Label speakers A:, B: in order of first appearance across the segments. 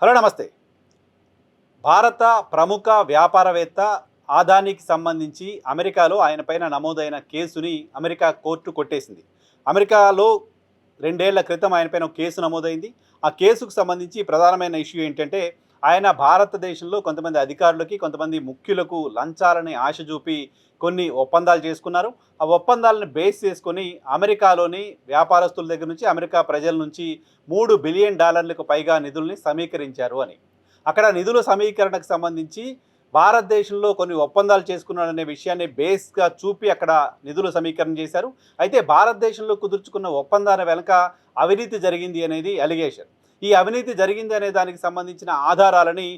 A: Hello నమస్తే. భారత ప్రముఖ వ్యాపారవేత్త ఆదానీకి సంబంధించి అమెరికాలో ఆయన పైన నమోదైన కేసుని అమెరికా కోర్టు కొట్టేసింది. అమెరికాలో 2 ఏళ్ల క్రితం ఆయన పైన ఒక కేసు నమోదైంది. ఆ కేసుకు సంబంధించి ప్రధానమైన ఇష్యూ ఏంటంటే, ఆయన భారతదేశంలో కొంతమంది అధికారులకి, కొంతమంది ముఖ్యులకు లంచాలని ఆశ చూపి కొన్ని ఒప్పందాలు చేసుకున్నారు. ఆ ఒప్పందాలను బేస్ చేసుకొని అమెరికాలోని వ్యాపారస్తుల దగ్గర నుంచి, అమెరికా ప్రజల నుంచి $3 బిలియన్ పైగా నిధుల్ని సమీకరించారు అని. అక్కడ నిధుల సమీకరణకు సంబంధించి భారతదేశంలో కొన్ని ఒప్పందాలు చేసుకున్నాడనే విషయాన్ని బేస్గా చూపి అక్కడ నిధుల సమీకరణ చేశారు. అయితే భారతదేశంలో కుదుర్చుకున్న ఒప్పందాల వెనుక అవినీతి జరిగింది అనేది అలిగేషన్. ఈ అవినీతి జరిగింది అనే దానికి సంబంధించిన ఆధారాలని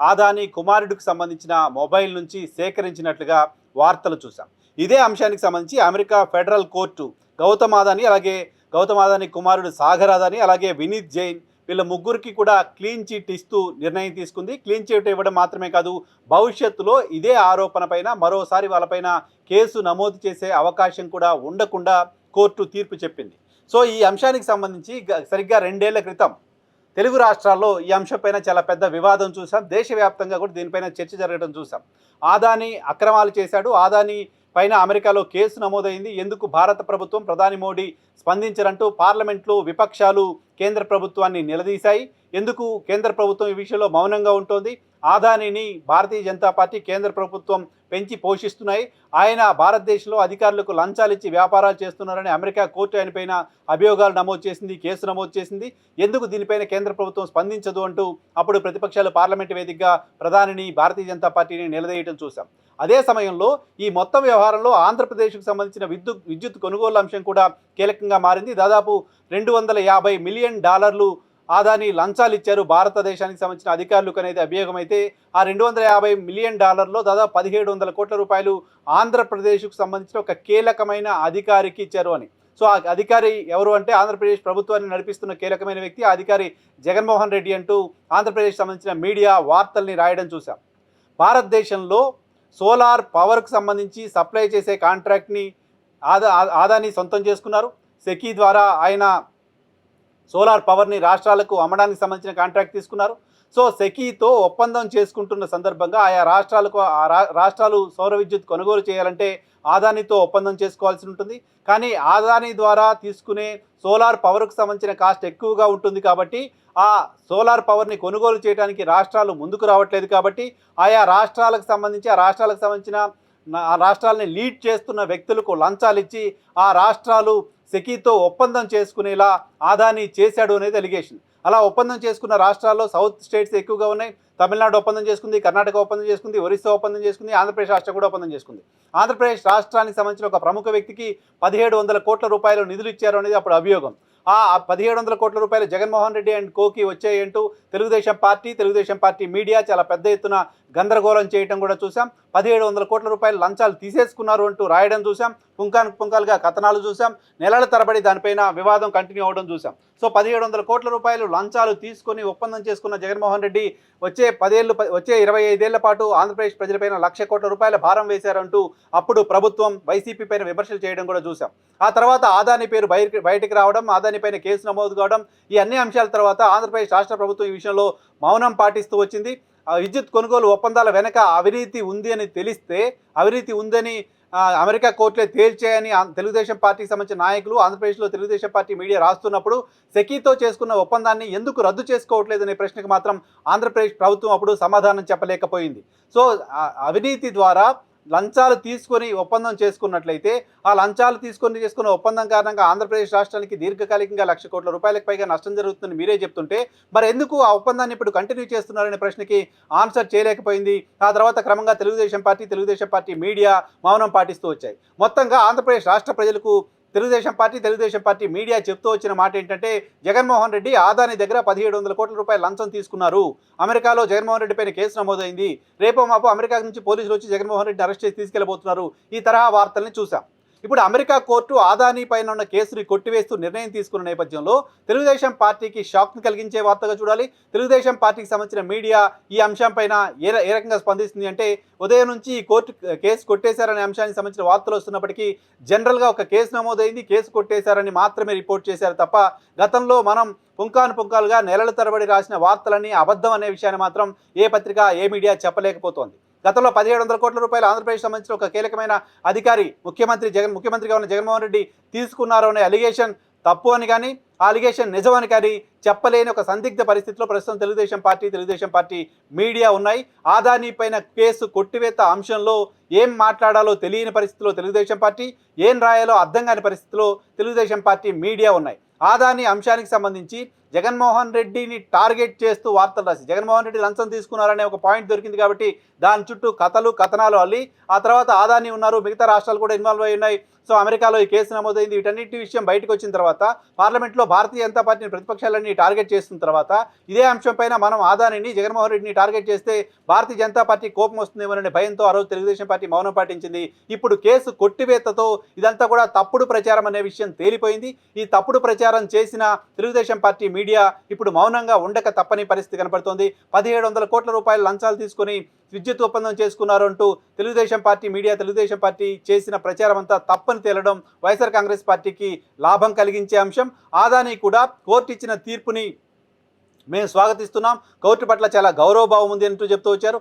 A: ఆదాని కుమారుడికి సంబంధించిన మొబైల్ నుంచి సేకరించినట్లుగా వార్తలు చూసాం. ఇదే అంశానికి సంబంధించి America federal court Gautam Adani, అలాగే గౌతమ్ అదాని కుమారుడు సాగర్ అదాని, అలాగే వినీత్ జైన్ వీళ్ళ ముగ్గురికి కూడా క్లీన్ చిట్ ఇస్తూ నిర్ణయం తీసుకుంది. క్లీన్ చిట్ ఇవ్వడం మాత్రమే కాదు, భవిష్యత్తులో ఇదే ఆరోపణ పైన మరోసారి వాళ్ళపైన కేసు నమోదు చేసే అవకాశం కూడా ఉండకుండా కోర్టు తీర్పు చెప్పింది. సో ఈ అంశానికి సంబంధించి సరిగ్గా 2 ఏళ్ల క్రితం తెలుగు రాష్ట్రాల్లో ఈ అంశంపైన చాలా పెద్ద వివాదం చూసాం. దేశవ్యాప్తంగా కూడా దీనిపైన చర్చ జరగడం చూసాం. ఆదాని అక్రమాలు చేశాడు, ఆదాని పైన అమెరికాలో కేసు నమోదైంది. ఎందుకు భారత ప్రభుత్వం, ప్రధాని మోడీ స్పందించరంటూ పార్లమెంట్లో విపక్షాలు కేంద్ర ప్రభుత్వాన్ని నిలదీశాయి. ఎందుకు కేంద్ర ప్రభుత్వం ఈ విషయంలో మౌనంగా ఉంటోంది? ఆదానిని భారతీయ జనతా పార్టీ, కేంద్ర ప్రభుత్వం పెంచి పోషిస్తున్నాయి. ఆయన భారతదేశంలో అధికారులకు లంచాలు ఇచ్చి వ్యాపారాలు చేస్తున్నారని అమెరికా కోర్టు ఆయన పైన అభియోగాలు నమోదు చేసింది, కేసు నమోదు చేసింది. ఎందుకు దీనిపైన కేంద్ర ప్రభుత్వం స్పందించదు అంటూ అప్పుడు ప్రతిపక్షాలు పార్లమెంటు వేదికగా ప్రధానిని, భారతీయ జనతా పార్టీని నిలదీయటం చూసాం. అదే సమయంలో ఈ మొత్తం వ్యవహారంలో ఆంధ్రప్రదేశ్కు సంబంధించిన విద్యుత్ కొనుగోలు అంశం కూడా కీలకంగా మారింది. దాదాపు $250 మిలియన్ ఆదాని లంచాలు ఇచ్చారు భారతదేశానికి సంబంధించిన అధికారులకు అనేది అభియోగం. అయితే ఆ $250 మిలియన్ దాదాపు 1700 కోట్ల రూపాయలు ఆంధ్రప్రదేశ్కు సంబంధించిన ఒక కీలకమైన అధికారికి ఇచ్చారు అని. సో ఆ అధికారి ఎవరు అంటే, ఆంధ్రప్రదేశ్ ప్రభుత్వాన్ని నడిపిస్తున్న కీలకమైన వ్యక్తి. ఆ అధికారి జగన్మోహన్ రెడ్డి అంటూ ఆంధ్రప్రదేశ్ సంబంధించిన మీడియా వార్తల్ని రాయడం చూసాం. భారతదేశంలో సోలార్ పవర్కు సంబంధించి సప్లై చేసే కాంట్రాక్ట్ని ఆదాని సొంతం చేసుకున్నారు. సెకీ ద్వారా ఆయన సోలార్ పవర్ని రాష్ట్రాలకు అమ్మడానికి సంబంధించిన కాంట్రాక్ట్ తీసుకున్నారు. సో సెకీతో ఒప్పందం చేసుకుంటున్న సందర్భంగా ఆయా రాష్ట్రాలు సౌర విద్యుత్ కొనుగోలు చేయాలంటే ఆదానితో ఒప్పందం చేసుకోవాల్సి ఉంటుంది. కానీ ఆదాని ద్వారా తీసుకునే సోలార్ పవర్కు సంబంధించిన కాస్ట్ ఎక్కువగా ఉంటుంది కాబట్టి ఆ సోలార్ పవర్ని కొనుగోలు చేయడానికి రాష్ట్రాలు ముందుకు రావట్లేదు. కాబట్టి ఆయా రాష్ట్రాలకు సంబంధించిన ఆ రాష్ట్రాలని లీడ్ చేస్తున్న వ్యక్తులకు లంచాలు ఇచ్చి ఆ రాష్ట్రాలు సెకీతో ఒప్పందం చేసుకునేలా ఆదాని చేశాడు అనేది అలిగేషన్. అలా ఒప్పందం చేసుకున్న రాష్ట్రాల్లో సౌత్ స్టేట్స్ ఎక్కువగా ఉన్నాయి. తమిళనాడు ఒప్పందం చేసుకుంది, కర్ణాటక ఒప్పందం చేసుకుంది, ఒరిస్సా ఒప్పందం చేసుకుంది, ఆంధ్రప్రదేశ్ రాష్ట్రం కూడా ఒప్పందం చేసుకుంది. ఆంధ్రప్రదేశ్ రాష్ట్రానికి సంబంధించిన ఒక ప్రముఖ వ్యక్తికి 1700 కోట్ల రూపాయలు నిధులు ఇచ్చారు అనేది అప్పుడు అభియోగం. ఆ 1700 కోట్ల రూపాయలు జగన్మోహన్ రెడ్డి అండ్ కోకి వచ్చాయంటూ తెలుగుదేశం పార్టీ మీడియా చాలా పెద్ద ఎత్తున గందరగోళం చేయడం కూడా చూసాం. 1700 కోట్ల రూపాయలు లంచాలు తీసేసుకున్నారు అంటూ రాయడం చూసాం. పుంకాలుగా కథనాలు చూసాం. నెలల తరబడి దానిపైన వివాదం కంటిన్యూ అవడం చూసాం. సో 1700 కోట్ల రూపాయలు లంచాలు తీసుకొని ఒప్పందం చేసుకున్న జగన్మోహన్ రెడ్డి వచ్చే 25 ఏళ్ల పాటు ఆంధ్రప్రదేశ్ ప్రజలపైన ₹1,00,000 కోట్ల భారం వేశారంటూ అప్పుడు ప్రభుత్వం వైసీపీ పైన విమర్శలు చేయడం కూడా చూసాం. ఆ తర్వాత ఆదాని పేరు బయటికి రావడం, ఆదాని పైన కేసు నమోదు కావడం, ఈ అన్ని అంశాల తర్వాత ఆంధ్రప్రదేశ్ రాష్ట్ర ప్రభుత్వం ఈ విషయంలో మౌనం పాటిస్తూ వచ్చింది. విద్యుత్ కొనుగోలు ఒప్పందాల వెనక అవినీతి ఉంది అని తెలిస్తే, అవినీతి ఉందని అమెరికా కోర్టులే తేల్చాయని తెలుగుదేశం పార్టీకి సంబంధించిన నాయకులు, ఆంధ్రప్రదేశ్లో తెలుగుదేశం పార్టీ మీడియా రాస్తున్నప్పుడు సెకీతో చేసుకున్న ఒప్పందాన్ని ఎందుకు రద్దు చేసుకోవట్లేదనే ప్రశ్నకు మాత్రం ఆంధ్రప్రదేశ్ ప్రభుత్వం అప్పుడు సమాధానం చెప్పలేకపోయింది. సో అవినీతి ద్వారా లంచాలు తీసుకొని ఒప్పందం చేసుకున్నట్లయితే, ఆ లంచాలు చేసుకున్న ఒప్పందం కారణంగా ఆంధ్రప్రదేశ్ రాష్ట్రానికి దీర్ఘకాలికంగా ₹1,00,000 కోట్ల పైగా నష్టం జరుగుతుందని మీరే చెప్తుంటే, మరి ఎందుకు ఆ ఒప్పందాన్ని ఇప్పుడు కంటిన్యూ చేస్తున్నారనే ప్రశ్నకి ఆన్సర్ చేయలేకపోయింది. ఆ తర్వాత క్రమంగా తెలుగుదేశం పార్టీ మీడియా మౌనం పాటిస్తూ వచ్చాయి. మొత్తంగా ఆంధ్రప్రదేశ్ రాష్ట్ర ప్రజలకు తెలుగుదేశం పార్టీ మీడియా చెప్తూ వచ్చిన మాట ఏంటంటే, జగన్మోహన్ రెడ్డి ఆదాని దగ్గర ₹1,700 కోట్ల రూపాయలు లంచం తీసుకున్నారు. అమెరికాలో జగన్మోహన్ రెడ్డి పైన కేసు నమోదైంది. రేపో మాపో అమెరికా నుంచి పోలీసులు వచ్చి జగన్మోహన్ రెడ్డిని అరెస్ట్ చేసి తీసుకెళ్లబోతున్నారు. ఈ తరహా వార్తల్ని చూసాం. ఇప్పుడు అమెరికా కోర్టు ఆదానీ పైన ఉన్న కేసుని కొట్టివేస్తూ నిర్ణయం తీసుకున్న నేపథ్యంలో తెలుగుదేశం పార్టీకి షాక్ని కలిగించే వార్తగా చూడాలి. తెలుగుదేశం పార్టీకి సంబంధించిన మీడియా ఈ అంశం పైన ఏ రకంగా స్పందిస్తుంది అంటే, ఉదయం నుంచి ఈ కోర్టు కేసు కొట్టేశారనే అంశానికి సంబంధించిన వార్తలు వస్తున్నప్పటికీ జనరల్గా ఒక కేసు నమోదైంది, కేసు కొట్టేశారని మాత్రమే రిపోర్ట్ చేశారు తప్ప, గతంలో మనం పుంకానుగా నెలల తరబడి రాసిన వార్తలన్నీ అబద్ధం అనే విషయాన్ని మాత్రం ఏ పత్రిక, ఏ మీడియా చెప్పలేకపోతోంది. గతంలో 1700 కోట్ల రూపాయలు ఆంధ్రప్రదేశ్ సంబంధించిన ఒక కీలకమైన అధికారి ముఖ్యమంత్రిగా ఉన్న జగన్మోహన్ రెడ్డి తీసుకున్నారు అనే అలిగేషన్ తప్పు అని కానీ, ఆ అలిగేషన్ నిజమని కానీ చెప్పలేని ఒక సందిగ్ధ పరిస్థితిలో ప్రస్తుతం తెలుగుదేశం పార్టీ మీడియా ఉన్నాయి. ఆదానీ పైన కేసు కొట్టివేత అంశంలో ఏం మాట్లాడాలో తెలియని పరిస్థితిలో తెలుగుదేశం పార్టీ, ఏం రాయాలో అర్థం కాని పరిస్థితిలో తెలుగుదేశం పార్టీ మీడియా ఉన్నాయి. ఆదానీ అంశానికి సంబంధించి జగన్మోహన్ రెడ్డిని టార్గెట్ చేస్తూ వార్తలు రాసి, జగన్మోహన్ రెడ్డి లంచం తీసుకున్నారనే ఒక పాయింట్ దొరికింది కాబట్టి దాని చుట్టూ కథనాలు అల్లి, ఆ తర్వాత ఆదానీ ఉన్నారు, మిగతా రాష్ట్రాలు కూడా ఇన్వాల్వ్ అయి ఉన్నాయి, సో అమెరికాలో ఈ కేసు నమోదైంది, వీటన్నిటి విషయం బయటకు వచ్చిన తర్వాత పార్లమెంట్లో భారతీయ జనతా పార్టీని ప్రతిపక్షాలన్నీ టార్గెట్ చేస్తున్న తర్వాత ఇదే అంశం పైన మనం ఆదానీని, జగన్మోహన్ రెడ్డిని టార్గెట్ చేస్తే భారతీయ జనతా పార్టీ కోపం వస్తుందేమోననే భయంతో ఆ రోజు తెలుగుదేశం పార్టీ మౌనం పాటించింది. ఇప్పుడు కేసు కొట్టివేతతో ఇదంతా కూడా తప్పుడు ప్రచారం అనే విషయం తేలిపోయింది. ఈ తప్పుడు ప్రచారం చేసిన తెలుగుదేశం పార్టీ మీడియా ఇప్పుడు మౌనంగా ఉండక తప్పని పరిస్థితి కనపడుతోంది. 1700 కోట్ల రూపాయలు లంచాలు తీసుకొని విద్యుత్ ఒప్పందం చేసుకున్నారు అంటూ తెలుగుదేశం పార్టీ చేసిన ప్రచారం అంతా తప్పని తేలడం వైఎస్ఆర్ కాంగ్రెస్ పార్టీకి లాభం కలిగించే అంశం. ఆదానీ కూడా కోర్టు ఇచ్చిన తీర్పుని మేము స్వాగతిస్తున్నాం, కోర్టు పట్ల చాలా గౌరవభావం ఉంది అంటూ చెప్తూ వచ్చారు.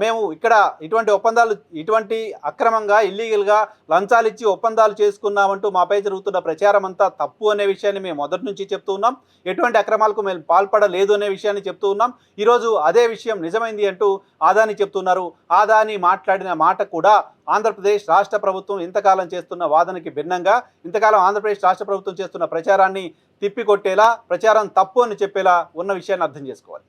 A: మేము ఇక్కడ ఇటువంటి అక్రమంగా, ఇల్లీగల్గా లంచాలు ఇచ్చి ఒప్పందాలు చేసుకున్నామంటూ మాపై జరుగుతున్న ప్రచారం అంతా తప్పు అనే విషయాన్ని మేము మొదటి నుంచి చెప్తూ ఉన్నాం. ఎటువంటి అక్రమాలకు మేము పాల్పడలేదు అనే విషయాన్ని చెప్తూ ఉన్నాం. ఈరోజు అదే విషయం నిజమైంది అంటూ ఆదానీ చెప్తున్నారు. ఆదానీ మాట్లాడిన మాట కూడా ఆంధ్రప్రదేశ్ రాష్ట్ర ప్రభుత్వం ఇంతకాలం చేస్తున్న వాదనకి భిన్నంగా, ఇంతకాలం ఆంధ్రప్రదేశ్ రాష్ట్ర ప్రభుత్వం చేస్తున్న ప్రచారాన్ని తిప్పికొట్టేలా, ప్రచారం తప్పు అని చెప్పేలా ఉన్న విషయాన్ని అర్థం చేసుకోవాలి.